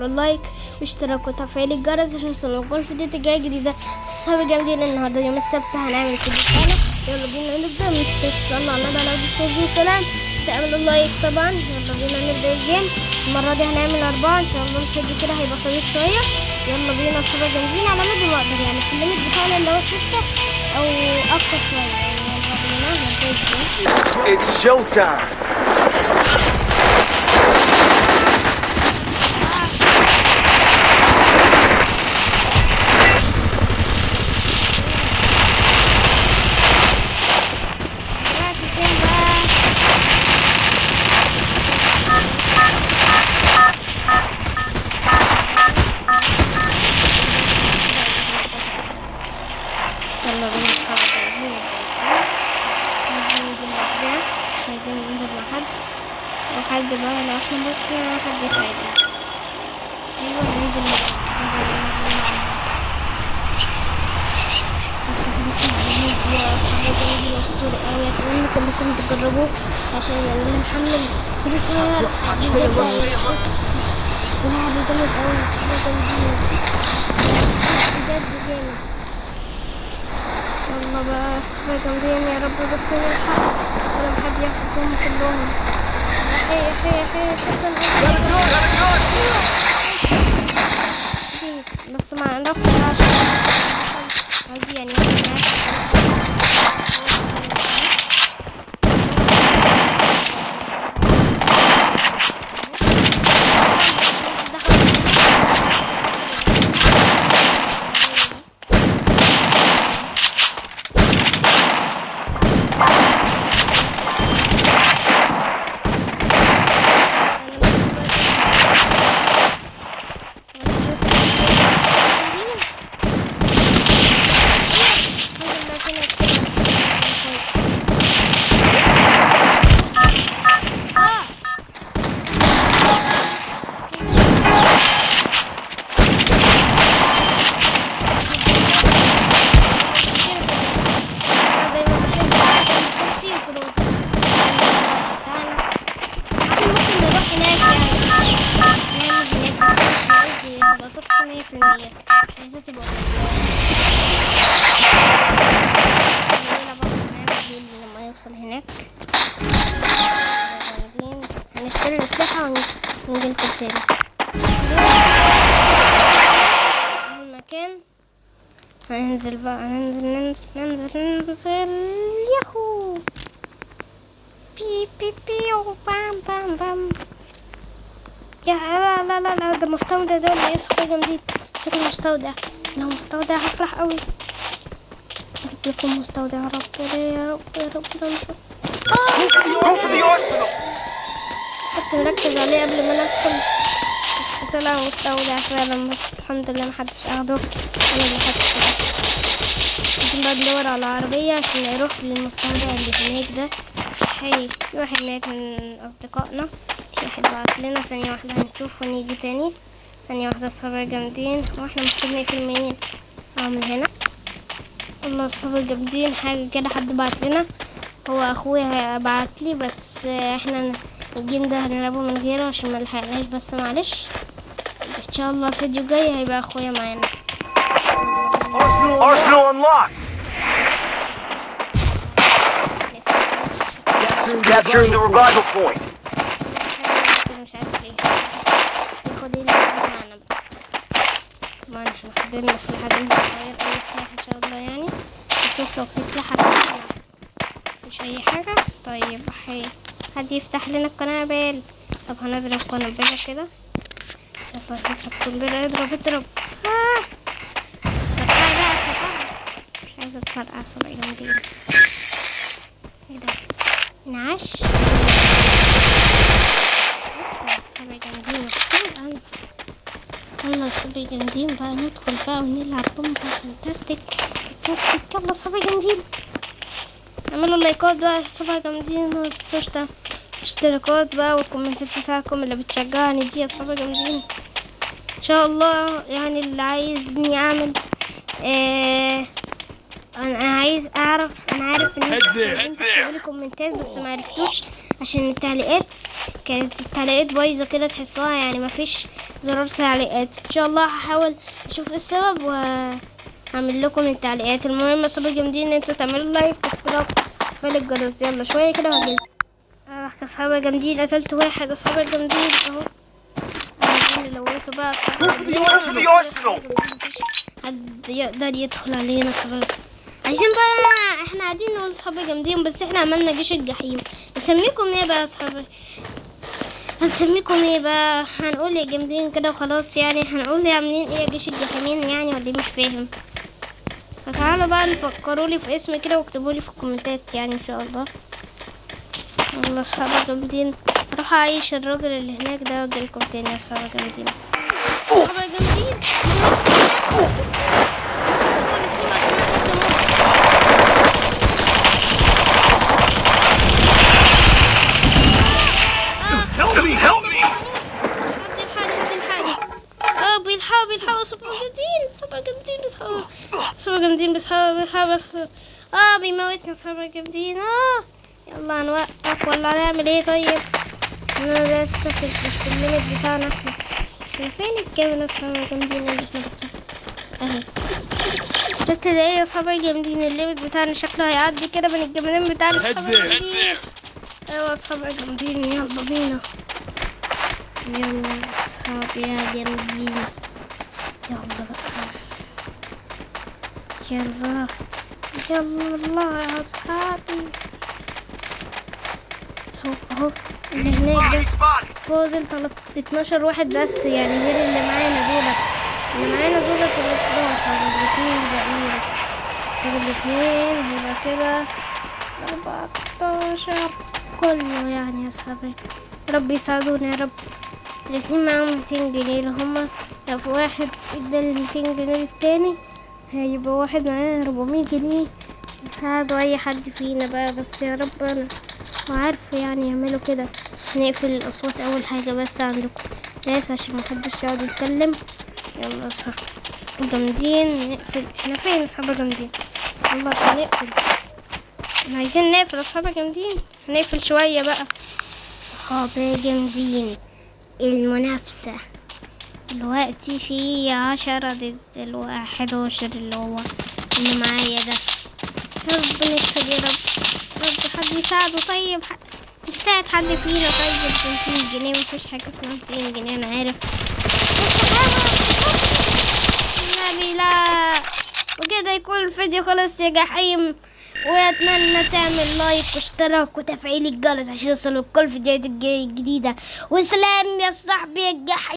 لايك واشتراك وتفعيل الجرس عشان يوصلكوا فيديوهات الجايه جديده. صحابي جامدين النهارده يوم السبت هنعمل فيديو تاني. يلا بينا نبدا. متنسوش تصلوا على النبي عليه الصلاه والسلام، تعملوا لايك طبعا. يلا بينا نبدا الجيم. المره دي هنعمل 4 ان شاء الله. الفيديو كده هيبقى طويل شويه. يلا بينا صحابي جامدين على قد ما اقدر، يعني في الليميت بتاعنا اللي هو 6 او اكتر شويه. يعني يلا بينا نبدا الجيم. It's showtime. يلا بينا نصحاب عايزين ننزل مع حد بقى. لو احنا ممكن حد يساعدنا. ايوه ننزل مع التحديث الجديد يا صاحبي. جميل واسطوري اوي، اتمنى كلكم تجربوه عشان اللي محمل فري فاير ولعبه جامد اوي. صاحبي جامدين بجد جامد. يلا بقى صحبة جامدين يا رب بس نلحق ولا محد ياخدهم كلهم. يحيى شكرا بس ما نعرفش عادي يعني. لما يوصل هناك هنشتري الأسلحة ونجي لكم تاني. المكان هننزل بقى، ننزل ياهو بي بي بي بام بام بام. يا لا ده مستودع ده ولا ايه؟ صحابي جامدين. شكله مستودع. لو مستودع هفرح قوي. اجيب لكم مستودع يا رب يا رب. كنت مركز عليه قبل ما ندخل بس طلع مستودع فعلا. بس الحمد لله محدش اخده، انا اللي خدته. لازم بقى ندور على عربية عشان يروح للمستودع اللي هناك ده. في واحد هناك من اصدقائنا، في واحد بعت لنا. ثانية واحدة هنشوف ونيجي تاني. ثانية واحدة صحابي جامدين واحنا مستنيين فيلمين من هنا. الله صحابي جامدين. حاجة كده حد بعت لنا، هو اخويا بعت لي بس احنا الجيم ده هنلعبه من غيره عشان ما لحقناش. بس معلش ان شاء الله الفيديو الجاي هيبقى اخويا معانا. Arsenal unlocked. Capturing the revival point. مش عارف ليه ياخد ايه اللي معانا بقى. طبعا احنا حضرنا السلاح ده، نغير اي سلاح ان شاء الله. يعني نشوف لو في سلاح مش اي حاجة. طيب حد يفتح لنا القنابل. طب هنضرب قنبلة كده. يلا نضرب قنبلة. اضرب مش عايزة اتفرقع. صبعي جامدين. ايه ده؟ انعاش. صبعي جامدين. يلا صبعي جامدين بقى. ندخل بقى ونلعب بومبا فانتاستيك. يلا صبعي جامدين. اعملوا لايكات بقى صبعي جامدين. متنسوش اشتراكات بقى والكومنتات بتاعكم اللي بتشجعني دي يا صبعي جامدين. ان شاء الله يعني اللي عايزني اعمل انا عايز اعرف. انا عارف ان انتوا بتعملوا كومنتات بس ما عرفتوش عشان التعليقات كانت بايظه كده تحسوها. يعني زرار تعليقات. ان شاء الله هحاول اشوف السبب وهعمل لكم التعليقات. المهم يا صحابي جامدين ان انتوا تعملوا لايك واشتراك وتفعيل الجرس. يلا شويه كده وهجيلكم. يا صحابي جامدين، قتلت واحد يا صحابي جامدين اهو. عايزين نلوته بقى Move to the arsenal. حد يقدر يدخل علينا صحابي. عايزين بقى احنا قاعدين نقول صحابي جامدين، بس احنا عملنا جيش الجحيم. نسميكم ايه بقى يا صحابي؟ هنسميكم ايه بقى؟ هنقول يا جامدين كده وخلاص يعني؟ هنقول يا عاملين ايه يا جيش الجحيمين يعني ولا ايه؟ مش فاهم. فتعالوا بقى نفكروا لي في اسم كده واكتبوا لي في الكومنتات يعني ان شاء الله. والله صحابي جامدين، اروح اعيش الراجل اللي هناك ده واجيلكم تاني يا صحابي جامدين. صحابي جامدين Help me! بيلحقوا صحابي جامدين بيلحقوا بيموتنا صحابي جامدين. يلا هنوقف ولا هنعمل ايه طيب؟ انا لسه مش في الليمت بتاعنا احنا فين الكاميرا صحابي جامدين اللي احنا اهي 6 دقايق يا صحابي جامدين. الليمت بتاعنا شكله هيعدي كده من الجمدان بتاعنا صحابي جامدين. ايوه صحابي جامدين يلا بينا. يلا يا صحابي يا جامدين يلا بقى يلا يا صحابي. اهو اللي هناك ده فاضل 12 واحد بس يعني غير اللي معانا دولت. اللي معانا دولت 13 الاثنين باقيين. الاثنين هيبقى كده 14 كله يعني يا صحابي. ربي يساعدونا يا رب. الاثنين معاهم 200 جنيه اللي هما لو في واحد ادى 200 جنيه للتاني هيبقى واحد معاه 400 جنيه يساعدوا اي حد فينا بقى. بس يا رب انا وعارفه يعني يعملوا كده. نقفل الاصوات اول حاجه بس عندكم ناس عشان محدش يقعد يتكلم. يلا صحابي جامدين نقفل. احنا فين اصحابي جامدين؟ يلا عشان نقفل. احنا عايزين نقفل اصحابي جامدين. هنقفل شويه بقى صحابي جامدين. المنافسة دلوقتي في 10 ضد 11 اللي هو اللي معايا ده. رب نكسب يا رب. رب حد يساعده طيب. يساعد حد فينا طيب. 200 جنيه مفيش حاجة اسمها 200 جنيه انا عارف. النبي لا. وكده يكون الفيديو خلص يا جحيم. واتمنى تعمل لايك واشتراك وتفعيل الجرس عشان يوصلوا كل فيديوهات الجديدة. وسلام يا صاحبي يا جحيم.